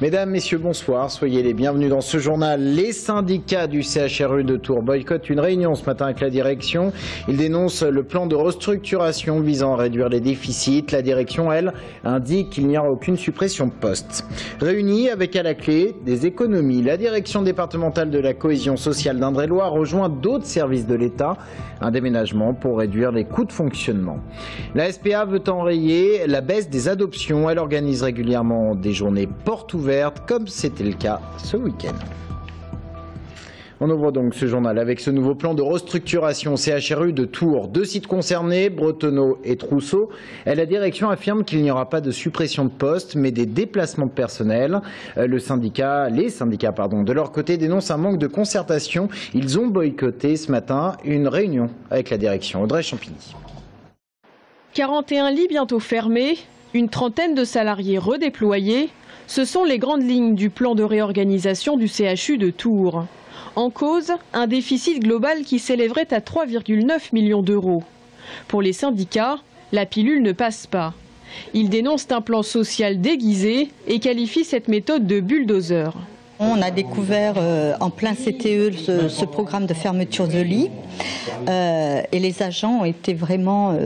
Mesdames, Messieurs, bonsoir. Soyez les bienvenus dans ce journal. Les syndicats du CHRU de Tours boycottent une réunion ce matin avec la direction. Ils dénoncent le plan de restructuration visant à réduire les déficits. La direction, elle, indique qu'il n'y aura aucune suppression de postes. Réunis avec à la clé des économies, la direction départementale de la cohésion sociale d'Indre-et-Loire rejoint d'autres services de l'État. Un déménagement pour réduire les coûts de fonctionnement. La SPA veut enrayer la baisse des adoptions. Elle organise régulièrement des journées portes ouvertes, comme c'était le cas ce week-end. On ouvre donc ce journal avec ce nouveau plan de restructuration CHRU de Tours. 2 sites concernés, Bretonneau et Trousseau. La direction affirme qu'il n'y aura pas de suppression de postes, mais des déplacements de personnel. Les syndicats, de leur côté, dénoncent un manque de concertation. Ils ont boycotté ce matin une réunion avec la direction. Audrey Champigny. 41 lits bientôt fermés, une trentaine de salariés redéployés. Ce sont les grandes lignes du plan de réorganisation du CHU de Tours. En cause, un déficit global qui s'élèverait à 3,9 millions d'euros. Pour les syndicats, la pilule ne passe pas. Ils dénoncent un plan social déguisé et qualifient cette méthode de bulldozer. On a découvert en plein CTE ce programme de fermeture de lits et les agents ont été vraiment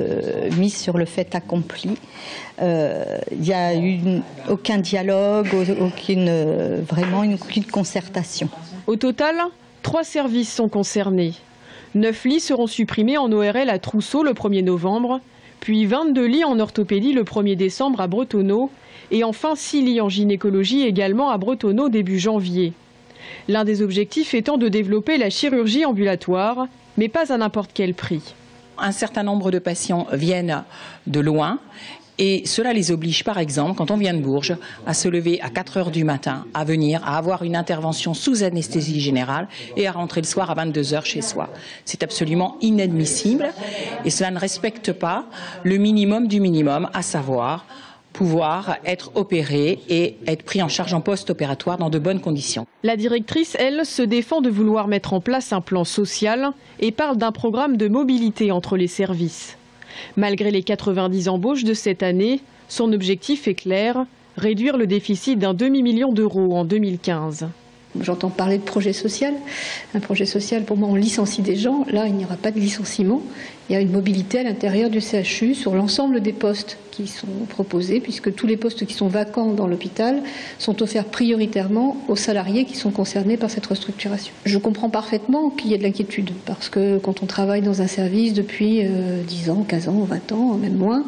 mis sur le fait accompli. Il n'y a eu aucun dialogue, aucune concertation. Au total, 3 services sont concernés. 9 lits seront supprimés en ORL à Trousseau le 1er novembre, puis 22 lits en orthopédie le 1er décembre à Bretonneau, et enfin 6 lits en gynécologie également à Bretonneau début janvier. L'un des objectifs étant de développer la chirurgie ambulatoire, mais pas à n'importe quel prix. Un certain nombre de patients viennent de loin et cela les oblige par exemple, quand on vient de Bourges, à se lever à 4 heures du matin, à venir, à avoir une intervention sous anesthésie générale et à rentrer le soir à 22 heures chez soi. C'est absolument inadmissible et cela ne respecte pas le minimum du minimum, à savoir pouvoir être opéré et être pris en charge en post-opératoire dans de bonnes conditions. La directrice, elle, se défend de vouloir mettre en place un plan social et parle d'un programme de mobilité entre les services. Malgré les 90 embauches de cette année, son objectif est clair, réduire le déficit d'un demi-million d'euros en 2015. J'entends parler de projet social. Un projet social, pour moi, on licencie des gens. Là, il n'y aura pas de licenciement. Il y a une mobilité à l'intérieur du CHU sur l'ensemble des postes qui sont proposés, puisque tous les postes qui sont vacants dans l'hôpital sont offerts prioritairement aux salariés qui sont concernés par cette restructuration. Je comprends parfaitement qu'il y ait de l'inquiétude, parce que quand on travaille dans un service depuis 10 ans, 15 ans, 20 ans, même moins,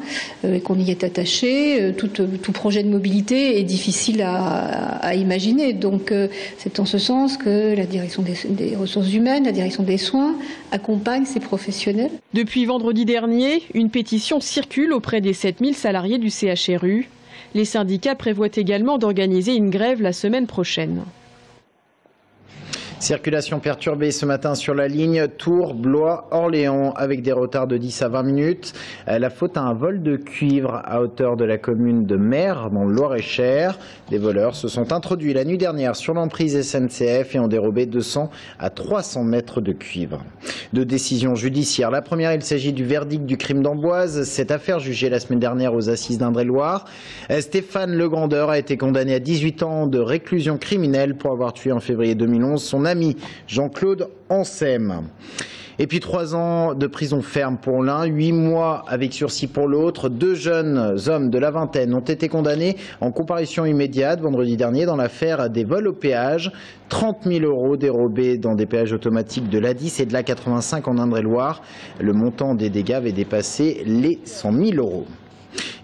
et qu'on y est attaché, tout projet de mobilité est difficile à imaginer. Donc c'est en ce sens que la direction des ressources humaines, la direction des soins accompagne ces professionnels. Depuis vendredi dernier, une pétition circule auprès des 7000 salariés du CHRU. Les syndicats prévoient également d'organiser une grève la semaine prochaine. Circulation perturbée ce matin sur la ligne Tours, Blois, Orléans avec des retards de 10 à 20 minutes. La faute à un vol de cuivre à hauteur de la commune de Mer dans le Loir-et-Cher. Des voleurs se sont introduits la nuit dernière sur l'emprise SNCF et ont dérobé 200 à 300 mètres de cuivre. 2 décisions judiciaires. La première, il s'agit du verdict du crime d'Amboise. Cette affaire jugée la semaine dernière aux assises d'Indre-et-Loire. Stéphane Legrandeur a été condamné à 18 ans de réclusion criminelle pour avoir tué en février 2011 son ami Jean-Claude Ansem. Et puis 3 ans de prison ferme pour l'un, 8 mois avec sursis pour l'autre. 2 jeunes hommes de la vingtaine ont été condamnés en comparution immédiate vendredi dernier dans l'affaire des vols au péage. 30 000 € dérobés dans des péages automatiques de l'A10 et de l'A85 en Indre-et-Loire. Le montant des dégâts avait dépassé les 100 000 €.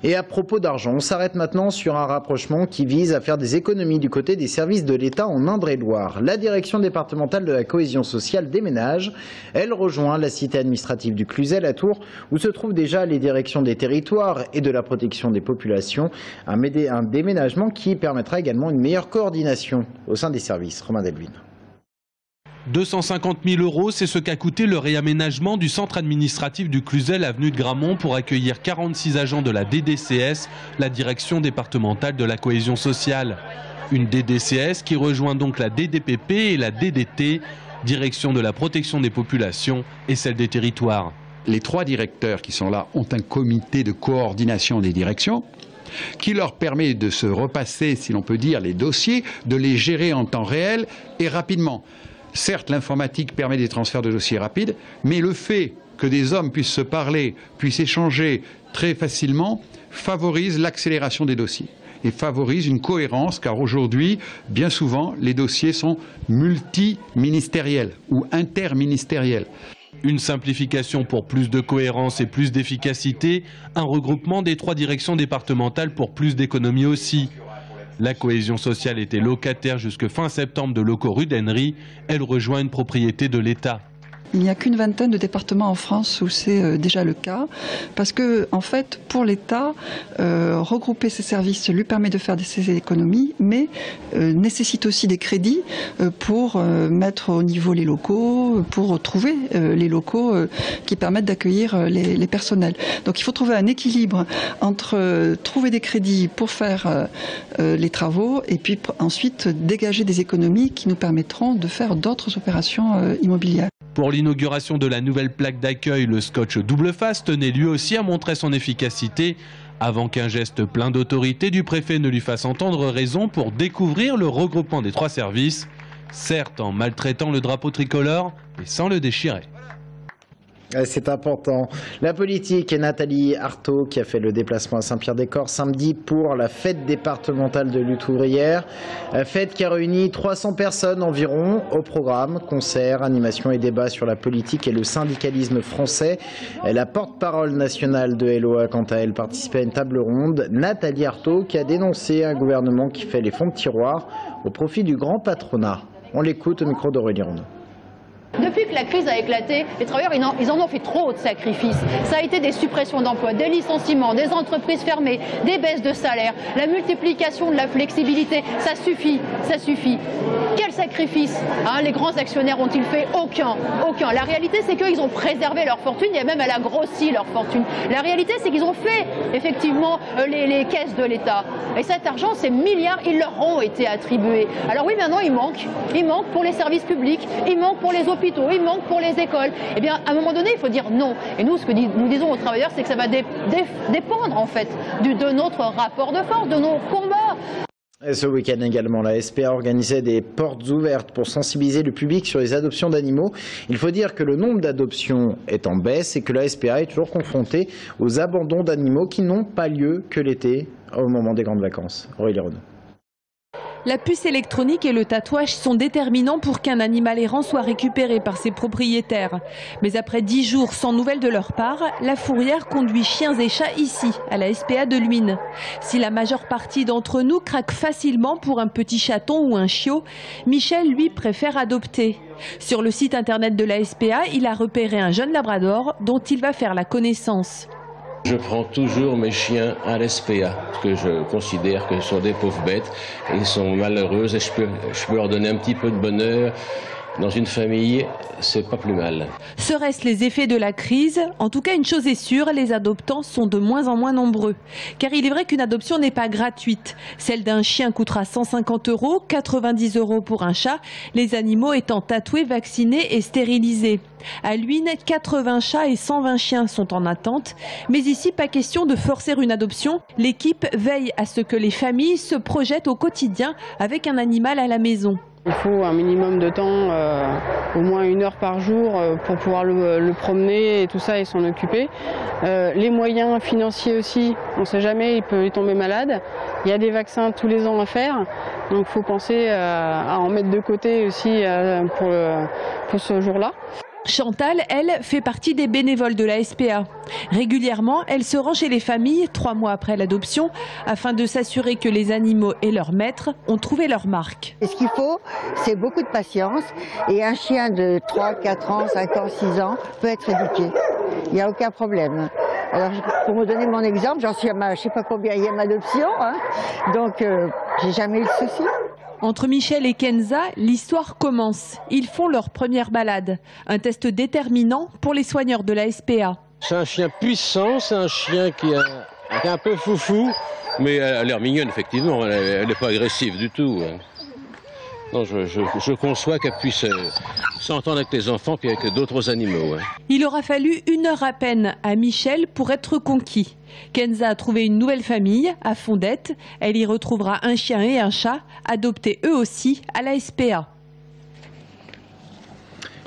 Et à propos d'argent, on s'arrête maintenant sur un rapprochement qui vise à faire des économies du côté des services de l'État en Indre-et-Loire. La direction départementale de la cohésion sociale déménage. Elle rejoint la cité administrative du Cluzel à Tours, où se trouvent déjà les directions des territoires et de la protection des populations. Un déménagement qui permettra également une meilleure coordination au sein des services. Romain Delvin. 250 000 €, c'est ce qu'a coûté le réaménagement du centre administratif du Cluzel, avenue de Gramont, pour accueillir 46 agents de la DDCS, la direction départementale de la cohésion sociale. Une DDCS qui rejoint donc la DDPP et la DDT, direction de la protection des populations et celle des territoires. Les 3 directeurs qui sont là ont un comité de coordination des directions qui leur permet de se repasser, si l'on peut dire, les dossiers, de les gérer en temps réel et rapidement. Certes, l'informatique permet des transferts de dossiers rapides, mais le fait que des hommes puissent se parler, puissent échanger très facilement, favorise l'accélération des dossiers et favorise une cohérence, car aujourd'hui, bien souvent, les dossiers sont multiministériels ou interministériels. Une simplification pour plus de cohérence et plus d'efficacité, un regroupement des 3 directions départementales pour plus d'économie aussi. La cohésion sociale était locataire jusque fin septembre de locaux rue d'Henry. Elle rejoint une propriété de l'État. Il n'y a qu'une vingtaine de départements en France où c'est déjà le cas, parce que en fait, pour l'État, regrouper ses services lui permet de faire ces économies, mais nécessite aussi des crédits pour mettre au niveau les locaux, pour trouver les locaux qui permettent d'accueillir les personnels. Donc il faut trouver un équilibre entre trouver des crédits pour faire les travaux et puis ensuite dégager des économies qui nous permettront de faire d'autres opérations immobilières. Pour l'inauguration de la nouvelle plaque d'accueil, le scotch double face tenait lui aussi à montrer son efficacité avant qu'un geste plein d'autorité du préfet ne lui fasse entendre raison pour découvrir le regroupement des 3 services, certes en maltraitant le drapeau tricolore mais sans le déchirer. C'est important. La politique et Nathalie Arthaud qui a fait le déplacement à Saint-Pierre-des-Corps samedi pour la fête départementale de lutte ouvrière. Fête qui a réuni 300 personnes environ au programme, concerts, animations et débats sur la politique et le syndicalisme français. La porte-parole nationale de LOA, quant à elle, participait à une table ronde. Nathalie Arthaud qui a dénoncé un gouvernement qui fait les fonds de tiroir au profit du grand patronat. On l'écoute au micro d'Aurélie Rondeau. Depuis que la crise a éclaté, les travailleurs ils en ont fait trop de sacrifices. Ça a été des suppressions d'emplois, des licenciements, des entreprises fermées, des baisses de salaire, la multiplication de la flexibilité. Ça suffit, ça suffit. Quel sacrifice les grands actionnaires ont-ils fait? Aucun. La réalité, c'est qu'ils ont préservé leur fortune, et même elle a grossi leur fortune. La réalité, c'est qu'ils ont fait effectivement les caisses de l'État. Et cet argent, ces milliards, ils leur ont été attribués. Alors oui, maintenant, il manque. Il manque pour les services publics, il manque pour les hôpitaux, il manque pour les écoles. Eh bien, à un moment donné, il faut dire non. Et nous, ce que nous disons aux travailleurs, c'est que ça va dépendre, en fait, de notre rapport de force, de nos combats. Et ce week-end également, la SPA organisait des portes ouvertes pour sensibiliser le public sur les adoptions d'animaux. Il faut dire que le nombre d'adoptions est en baisse et que la SPA est toujours confrontée aux abandons d'animaux qui n'ont pas lieu que l'été, au moment des grandes vacances. Aurélie Rondeau. La puce électronique et le tatouage sont déterminants pour qu'un animal errant soit récupéré par ses propriétaires. Mais après 10 jours sans nouvelles de leur part, la fourrière conduit chiens et chats ici, à la SPA de Luynes. Si la majeure partie d'entre nous craque facilement pour un petit chaton ou un chiot, Michel, lui, préfère adopter. Sur le site internet de la SPA, il a repéré un jeune labrador dont il va faire la connaissance. Je prends toujours mes chiens à l'SPA, parce que je considère que ce sont des pauvres bêtes, et ils sont malheureuses, et je peux leur donner un petit peu de bonheur. Dans une famille, c'est pas plus mal. Serait-ce les effets de la crise? En tout cas, une chose est sûre, les adoptants sont de moins en moins nombreux. Car il est vrai qu'une adoption n'est pas gratuite. Celle d'un chien coûtera 150 €, 90 € pour un chat, les animaux étant tatoués, vaccinés et stérilisés. À Luynes, 80 chats et 120 chiens sont en attente. Mais ici, pas question de forcer une adoption. L'équipe veille à ce que les familles se projettent au quotidien avec un animal à la maison. Il faut un minimum de temps, au moins 1 heure par jour, pour pouvoir le promener et tout ça et s'en occuper. Les moyens financiers aussi, on ne sait jamais, il peut tomber malade. Il y a des vaccins tous les ans à faire, donc il faut penser à en mettre de côté aussi pour ce jour-là. Chantal, elle, fait partie des bénévoles de la SPA. Régulièrement, elle se rend chez les familles 3 mois après l'adoption afin de s'assurer que les animaux et leurs maîtres ont trouvé leur marque. Et ce qu'il faut, c'est beaucoup de patience. Et un chien de 3, 4 ans, 5 ans, 6 ans peut être éduqué. Il n'y a aucun problème. Alors, pour me donner mon exemple, j'en suis à ma, je ne sais pas combien il y a d'adoption, donc j'ai jamais eu de souci. Entre Michel et Kenza, l'histoire commence. Ils font leur première balade. Un test déterminant pour les soigneurs de la SPA. C'est un chien puissant, c'est un chien qui est un peu foufou, mais elle a l'air mignonne, effectivement. Elle n'est pas agressive du tout. Non, je conçois qu'elle puisse s'entendre avec les enfants puis avec d'autres animaux. Hein. Il aura fallu 1 heure à peine à Michel pour être conquis. Kenza a trouvé une nouvelle famille à Fondette. Elle y retrouvera un chien et un chat, adoptés eux aussi à la SPA.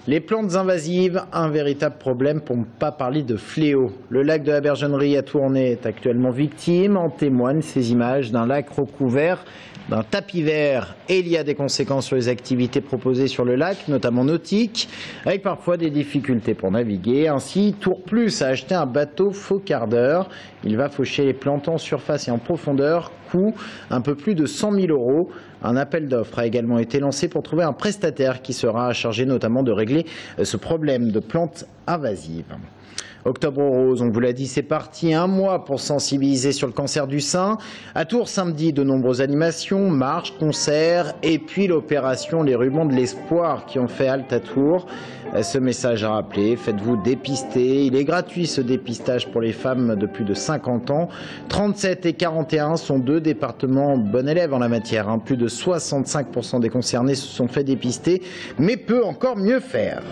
Les plantes invasives, un véritable problème pour ne pas parler de fléau. Le lac de la Bergennerie à Tournai est actuellement victime. En témoignent ces images d'un lac recouvert d'un tapis vert. Et il y a des conséquences sur les activités proposées sur le lac, notamment nautiques, avec parfois des difficultés pour naviguer. Ainsi, Tour Plus a acheté un bateau faux quart d'heure. Il va faucher les plantes en surface et en profondeur, coût un peu plus de 100 000 €. Un appel d'offres a également été lancé pour trouver un prestataire qui sera chargé notamment de régler ce problème de plantes invasives. Octobre Rose, on vous l'a dit, c'est parti. 1 mois pour sensibiliser sur le cancer du sein. À Tours, samedi, de nombreuses animations, marches, concerts et puis l'opération Les Rubans de l'Espoir qui ont fait halte à Tours. Ce message à rappeler, faites-vous dépister. Il est gratuit ce dépistage pour les femmes de plus de 50 ans. 37 et 41 sont 2 départements bons élèves en la matière. Plus de 65% des concernés se sont fait dépister, mais peut encore mieux faire.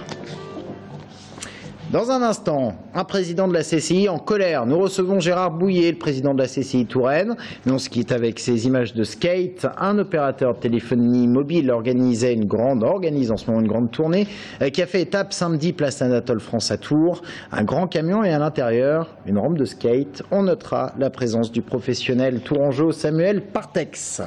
Dans un instant, un président de la CCI en colère. Nous recevons Gérard Bouillet, le président de la CCI Touraine. Mais on se quitte avec ces images de skate. Un opérateur de téléphonie mobile organise en ce moment une grande tournée qui a fait étape samedi place Anatole France à Tours. Un grand camion et à l'intérieur, une rampe de skate. On notera la présence du professionnel tourangeau Samuel Partex.